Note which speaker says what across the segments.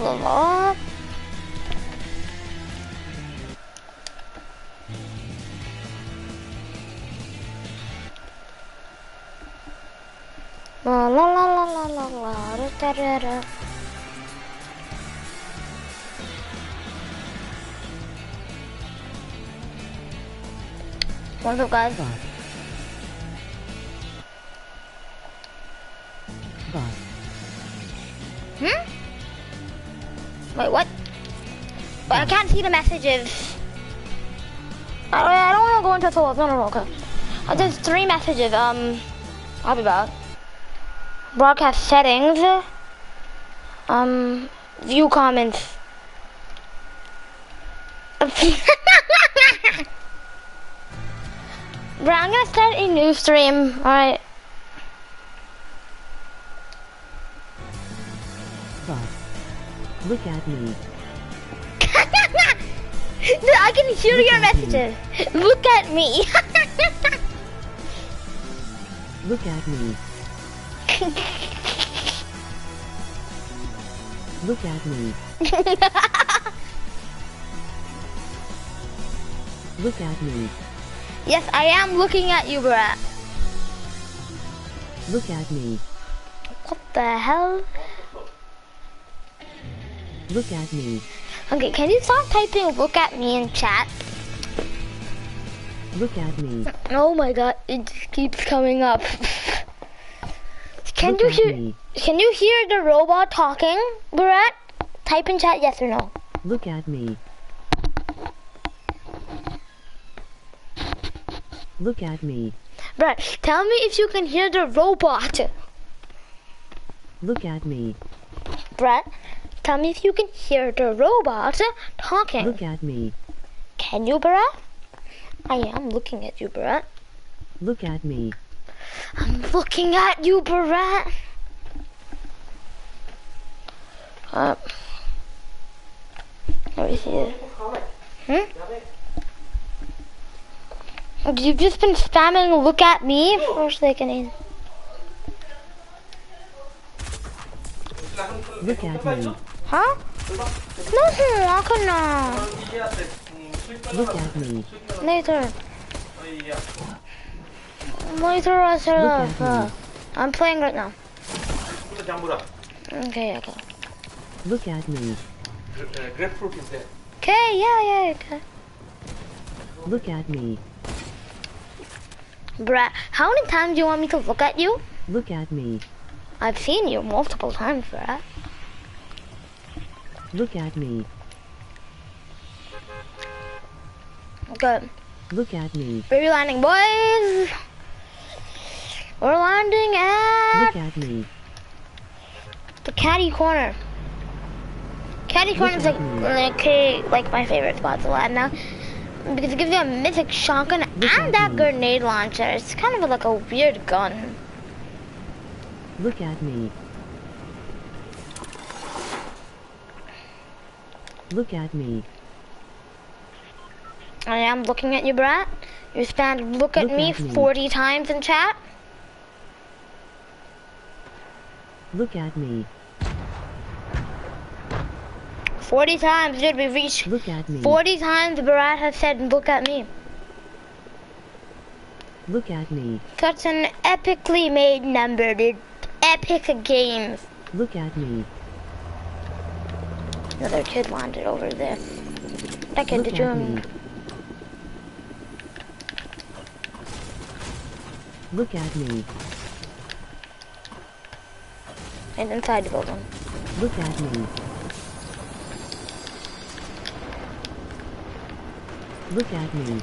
Speaker 1: la la. La la la la la la la da da da. What's up, guys? Wait, what? But I can't see the messages. I don't want to go into the no, okay. There's 3 messages. I'll be back. Broadcast settings. View comments. Bro, I'm gonna start a new stream. Alright.
Speaker 2: Look at me.
Speaker 1: I can hear your messages. Look at me.
Speaker 2: Look at me. Look at me. Look at me.
Speaker 1: Yes, I am looking at you, Brat.
Speaker 2: Look at me.
Speaker 1: What the hell?
Speaker 2: Look at me.
Speaker 1: Okay, can you stop typing "look at me" in chat?
Speaker 2: Look at me.
Speaker 1: Oh my god, it just keeps coming up. Can you hear the robot talking, Brat? Type in chat yes or no.
Speaker 2: Look at me. Look at me.
Speaker 1: Brat, tell me if you can hear the robot.
Speaker 2: Look at me.
Speaker 1: Brat, tell me if you can hear the robot talking.
Speaker 2: Look at me.
Speaker 1: Can you, Brat? I am looking at you, Brat.
Speaker 2: Look at me.
Speaker 1: I'm looking at you, Brat. Let me see it. You've just been spamming "look at me" for a second.
Speaker 2: Look at me.
Speaker 1: Huh? No, I cannot.
Speaker 2: Look at me.
Speaker 1: Later. Later, I said I'm playing right now. Okay, okay.
Speaker 2: Look at me.
Speaker 3: Grapefruit is there.
Speaker 1: Okay, yeah, okay.
Speaker 2: Look at me.
Speaker 1: Brat, how many times do you want me to look at you?
Speaker 2: Look at me.
Speaker 1: I've seen you multiple times, Brat.
Speaker 2: Look at me.
Speaker 1: Good.
Speaker 2: Look at me.
Speaker 1: Where are you landing, boys? We're landing at...
Speaker 2: Look at me.
Speaker 1: the caddy corner. Caddy corner is like my favorite spot to land now. Because it gives you a mythic shotgun and that grenade launcher. It's kind of like a weird gun.
Speaker 2: Look at me. Look at me.
Speaker 1: I am looking at you, Brat. You spammed look at me 40 times in chat.
Speaker 2: Look at me.
Speaker 1: 40 times, dude, we reached
Speaker 2: Look at me.
Speaker 1: 40 times Brat has said look at me.
Speaker 2: Look at me.
Speaker 1: Such an epically made number, dude. Epic games.
Speaker 2: Look at me.
Speaker 1: Another kid landed over there. That kid,
Speaker 2: Look
Speaker 1: did
Speaker 2: at
Speaker 1: you...
Speaker 2: me. Look at me.
Speaker 1: And inside the building.
Speaker 2: Look at me. Look at me.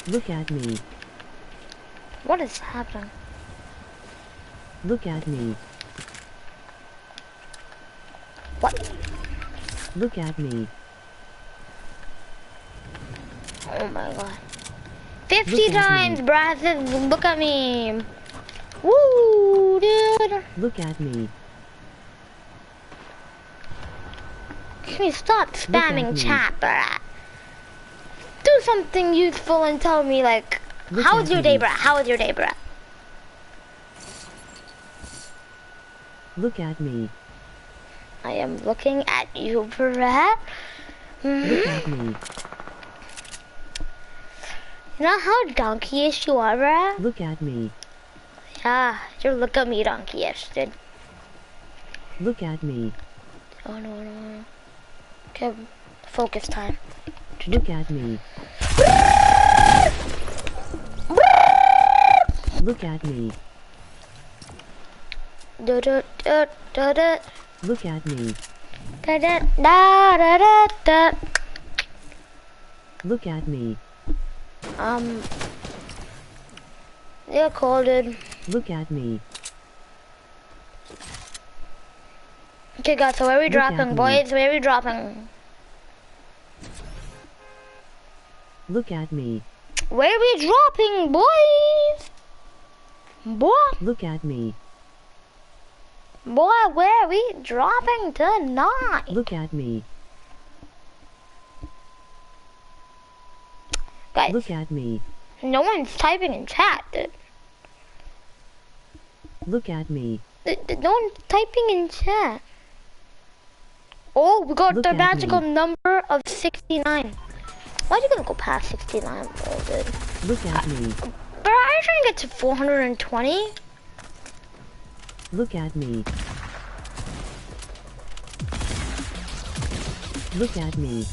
Speaker 2: Look at me.
Speaker 1: What is happening?
Speaker 2: Look at me.
Speaker 1: What?
Speaker 2: Look at me.
Speaker 1: Oh my god. 50 times, Brad said, look at me. Woo, dude.
Speaker 2: Look at me.
Speaker 1: Can you stop spamming chat, Brad? Do something useful and tell me, like, how was your day, Brad? How was your day, Brad?
Speaker 2: Look at me.
Speaker 1: I am looking at you, Brett.
Speaker 2: Look at me.
Speaker 1: You know how donkeyish you are, Brett?
Speaker 2: Look at me.
Speaker 1: Yeah, you look at me donkeyish, dude.
Speaker 2: Look at me.
Speaker 1: Oh no. Okay, focus time.
Speaker 2: Look at me. Look at me.
Speaker 1: Do do do do do.
Speaker 2: Look at me.
Speaker 1: Da da da da da da.
Speaker 2: Look at me.
Speaker 1: You're cold, dude.
Speaker 2: Look at me.
Speaker 1: Okay, guys, so where are we
Speaker 2: Look at
Speaker 1: dropping,
Speaker 2: me.
Speaker 1: boys? Where are we dropping?
Speaker 2: Look at me.
Speaker 1: Where are we dropping, boys? Boy,
Speaker 2: Look at me.
Speaker 1: where are we dropping tonight?
Speaker 2: Look at me.
Speaker 1: Guys,
Speaker 2: Look at me.
Speaker 1: no one's typing in chat, dude.
Speaker 2: Look at me.
Speaker 1: No one's typing in chat. Oh, we got
Speaker 2: Look
Speaker 1: the
Speaker 2: at
Speaker 1: magical
Speaker 2: me.
Speaker 1: number of 69. Why are you gonna go past 69, bro, dude?
Speaker 2: Look at me.
Speaker 1: Bro, are you trying to get to 420?
Speaker 2: Look at me. Look at me.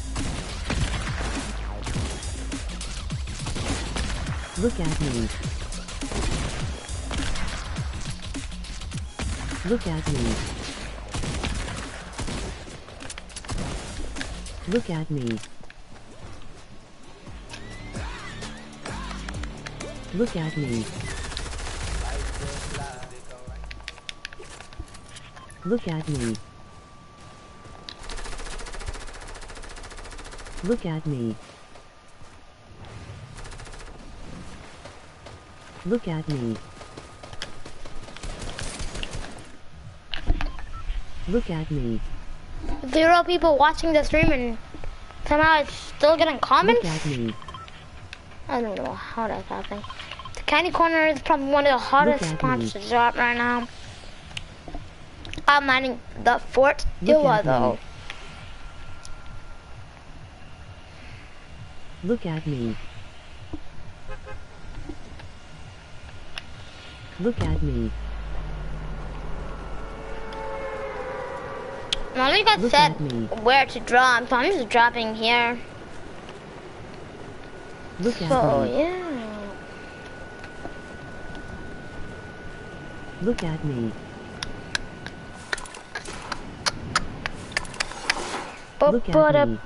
Speaker 2: Look at me. Look at me. Look at me. Look at me. Look at me. Look at me. Look at me. Look at me.
Speaker 1: 0 people watching the stream and somehow it's still getting comments?
Speaker 2: Look at me.
Speaker 1: I don't know how that's happening. The Candy Corner is probably one of the hottest
Speaker 2: Look at
Speaker 1: spots to
Speaker 2: me.
Speaker 1: drop right now. I'm mining the Fort
Speaker 2: Look
Speaker 1: Dua
Speaker 2: at me.
Speaker 1: though.
Speaker 2: Look at me. Look at me.
Speaker 1: None of you guys
Speaker 2: Look
Speaker 1: said
Speaker 2: at me.
Speaker 1: where to drop, so I'm just dropping here.
Speaker 2: Look at
Speaker 1: So
Speaker 2: me.
Speaker 1: yeah.
Speaker 2: Look at me. Look at me.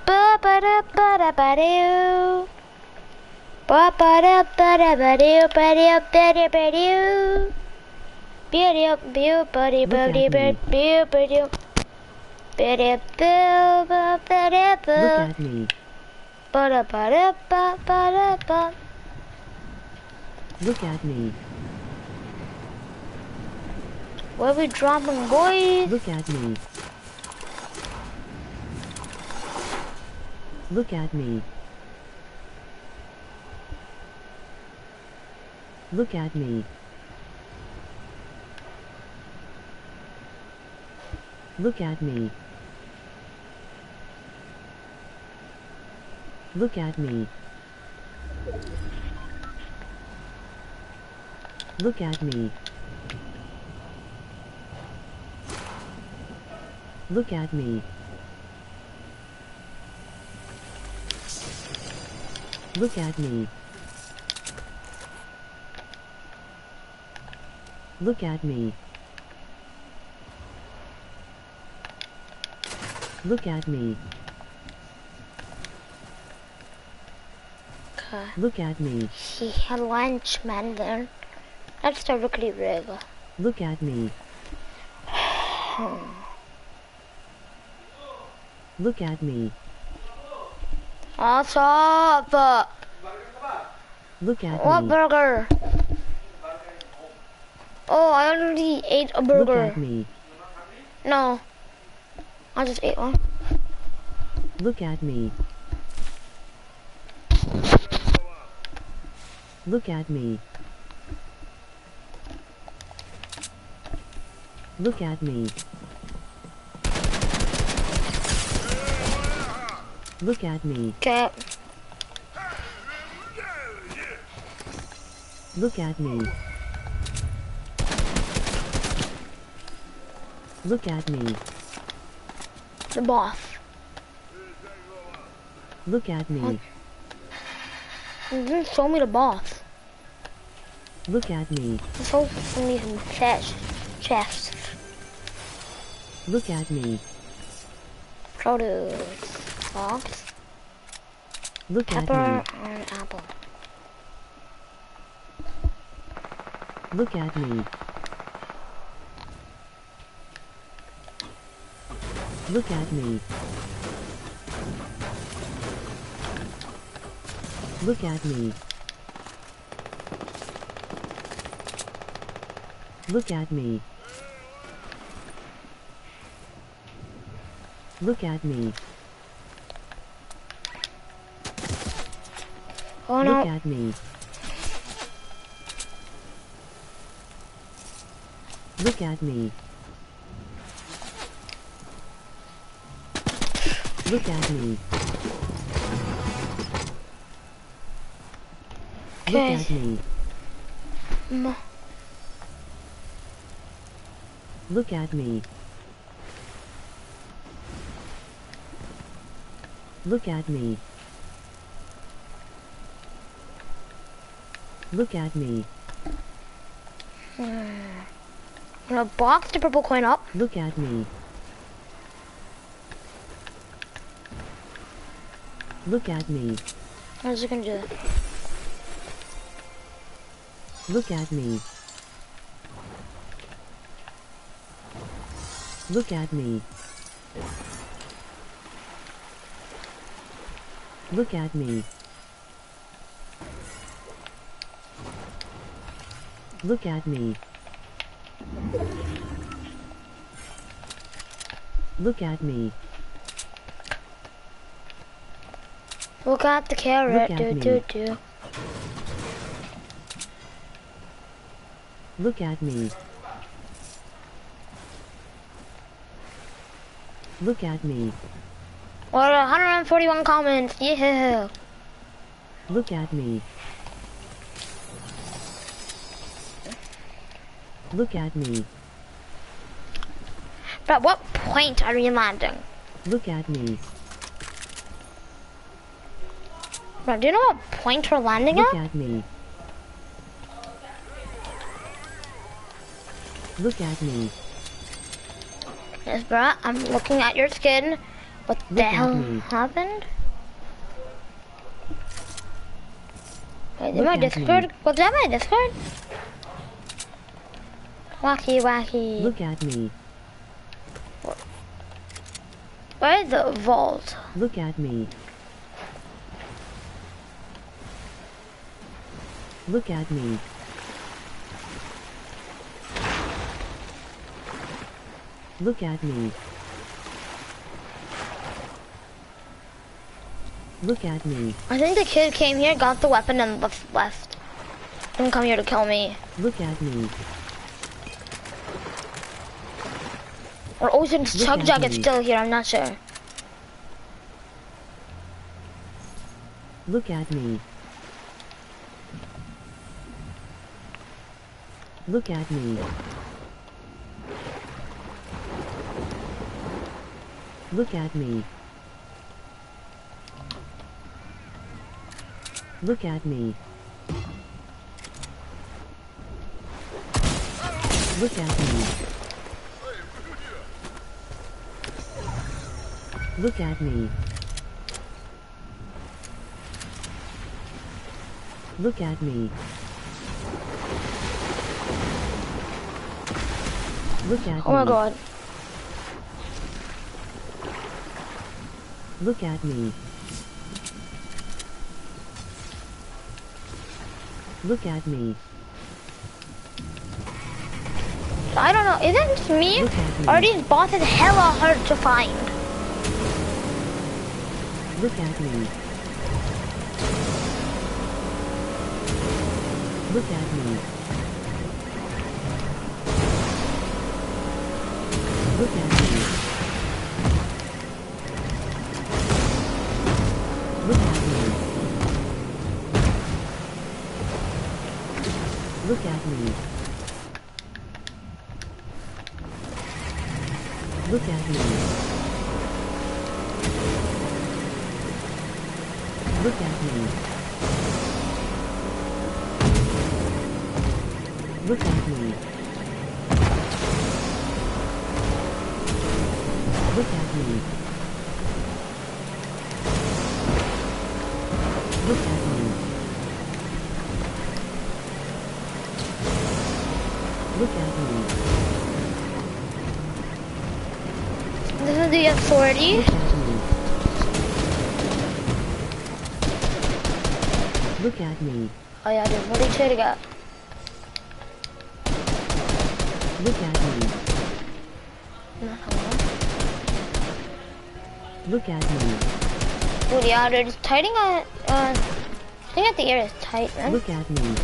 Speaker 2: Look at me. Look at me.
Speaker 1: Where we dropping, boys?
Speaker 2: Look at me. Look at me. Look at me. Look at me. Look at me. Look at me. Look at me. Look at me. Look at me. Look at me. Look at me.
Speaker 1: He had lunch, man, then. That's the rookie rig.
Speaker 2: Look at me. Look at me.
Speaker 1: What's up?
Speaker 2: Look at
Speaker 1: What
Speaker 2: me.
Speaker 1: burger? Oh, I already ate a
Speaker 2: Look
Speaker 1: burger.
Speaker 2: at me.
Speaker 1: No. I just ate one.
Speaker 2: Look at me. Look at me. Look at me. Look at me.
Speaker 1: Okay.
Speaker 2: Look at me. Look at me.
Speaker 1: The boss.
Speaker 2: Look at me.
Speaker 1: You didn't show me the boss.
Speaker 2: Look at me.
Speaker 1: Show me some chests.
Speaker 2: Look at me.
Speaker 1: Show the box.
Speaker 2: Look at
Speaker 1: Pepper
Speaker 2: me.
Speaker 1: and apple.
Speaker 2: Look at me. Look at me. Look at me. Look at me. Look at me.
Speaker 1: Oh
Speaker 2: Look
Speaker 1: no.
Speaker 2: at me. Look at me. Look at me. Look
Speaker 1: Okay.
Speaker 2: at me. Look at me. Look at me. Look at me.
Speaker 1: I'm gonna box the purple coin up.
Speaker 2: Look at me. Look at me.
Speaker 1: How's it gonna do that?
Speaker 2: Look at me. Look at me. Look at me. Look at me. Look at me.
Speaker 1: Look at the carrot.
Speaker 2: Look at me.
Speaker 1: Do.
Speaker 2: Look at me. Look at me.
Speaker 1: What 141 comments. Yeah.
Speaker 2: Look at me. Look at me.
Speaker 1: But at what point are we landing?
Speaker 2: Look at me.
Speaker 1: Bro, do you know what point we're landing
Speaker 2: Look
Speaker 1: at?
Speaker 2: at me. Look at me.
Speaker 1: Yes, bro. I'm looking at your skin. What the
Speaker 2: Look at
Speaker 1: hell
Speaker 2: me.
Speaker 1: happened? Wait, did
Speaker 2: Look
Speaker 1: my
Speaker 2: at
Speaker 1: Discord?
Speaker 2: me.
Speaker 1: Was that my Discord? Wacky.
Speaker 2: Look at me.
Speaker 1: Where is the vault?
Speaker 2: Look at me. Look at me. Look at me. Look at me.
Speaker 1: I think the kid came here, got the weapon, and left. Didn't come here to kill me.
Speaker 2: Look at me.
Speaker 1: Or Ocean's
Speaker 2: Look
Speaker 1: Chug
Speaker 2: at
Speaker 1: Jug is
Speaker 2: me.
Speaker 1: still here, I'm not sure.
Speaker 2: Look at me. Look at me. Look at me. Look at me. Look at me. Look at me. Look at me. Look at
Speaker 1: Oh my
Speaker 2: me.
Speaker 1: god.
Speaker 2: Look at me. Look at me.
Speaker 1: I don't know, isn't it me?
Speaker 2: Look at me.
Speaker 1: Are these bosses hella hard to find?
Speaker 2: Look at me. Look at me. Look at me. Look at me. Look at me. Look at me. Look at me. Look at me. Look at me. Look at me. Look at me.
Speaker 1: This is the authority.
Speaker 2: Look at me. Look at me.
Speaker 1: Oh yeah, dude, what did you say to go?
Speaker 2: Look at me. Look at me.
Speaker 1: Dude, yeah, dude, just tighting on, I think at the ear is tight, man.
Speaker 2: Look at me.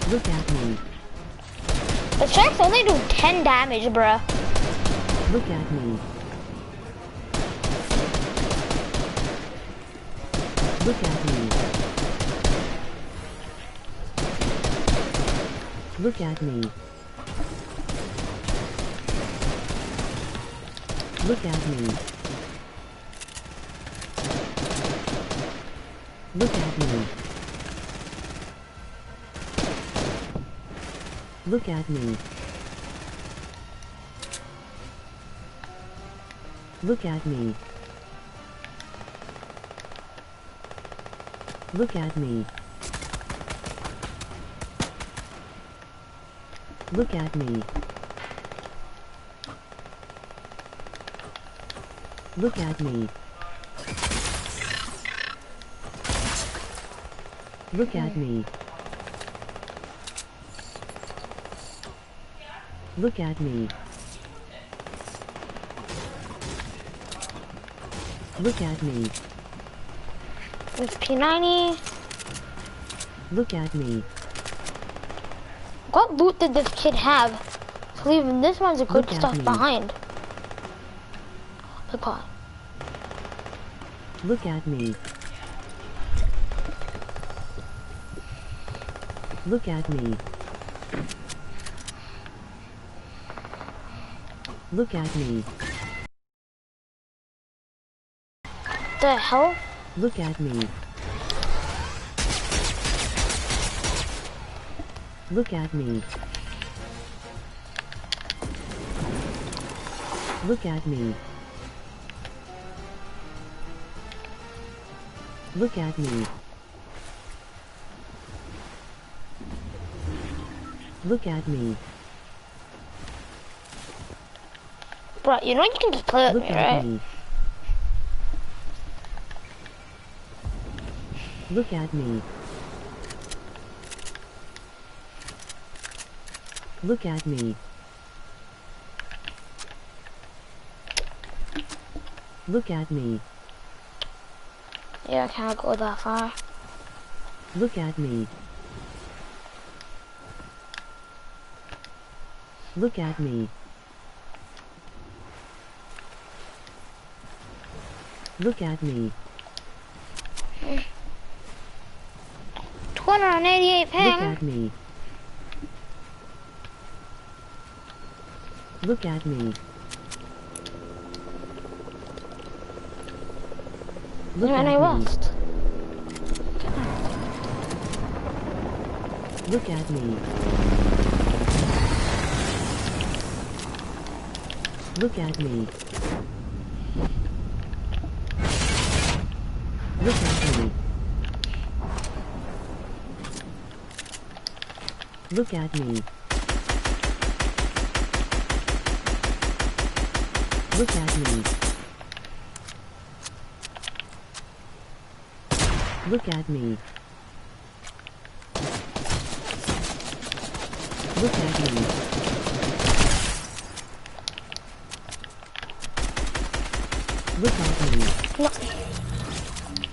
Speaker 2: Look at me.
Speaker 1: The strikes only do 10 damage, bruh.
Speaker 2: Look at me. Look at me. Look at me. Look at me. Look at me. Look at me. Look at me. Look at me. Look at me. Look at me. Look at me. Look at me. Look at me.
Speaker 1: It's P90.
Speaker 2: Look at me.
Speaker 1: What loot did this kid have? So even this one's a good
Speaker 2: Look at
Speaker 1: stuff
Speaker 2: me.
Speaker 1: behind. Look on.
Speaker 2: Look at me. Look at me. Look at me.
Speaker 1: The hell?
Speaker 2: Look at me. Look at me. Look at me. Look at me. Look at me.
Speaker 1: Bro, you know you can just play with
Speaker 2: Look
Speaker 1: me,
Speaker 2: at
Speaker 1: right?
Speaker 2: me. Look at me. Look at me. Look at me.
Speaker 1: Yeah, I can't go that far.
Speaker 2: Look at me. Look at me. Look at me.
Speaker 1: 288
Speaker 2: Look
Speaker 1: ping.
Speaker 2: at me. Look at me. Look
Speaker 1: And I
Speaker 2: at me.
Speaker 1: lost.
Speaker 2: Look at me. Look at me. Look at me. Look at me. Look at me. Look at me. Look at me. Look at me.
Speaker 1: No.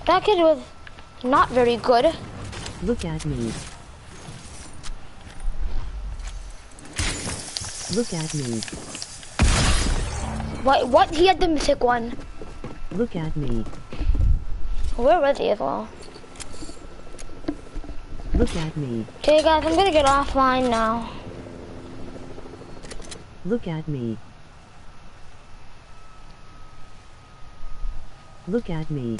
Speaker 1: That kid was not very good.
Speaker 2: Look at me. Look at me.
Speaker 1: What? He had the mythic one.
Speaker 2: Look at me.
Speaker 1: Where was he as well?
Speaker 2: Look at me.
Speaker 1: Okay, guys, I'm gonna get offline now.
Speaker 2: Look at me. Look at me.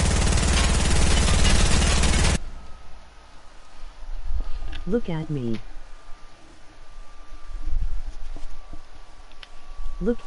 Speaker 2: Look at me. Look.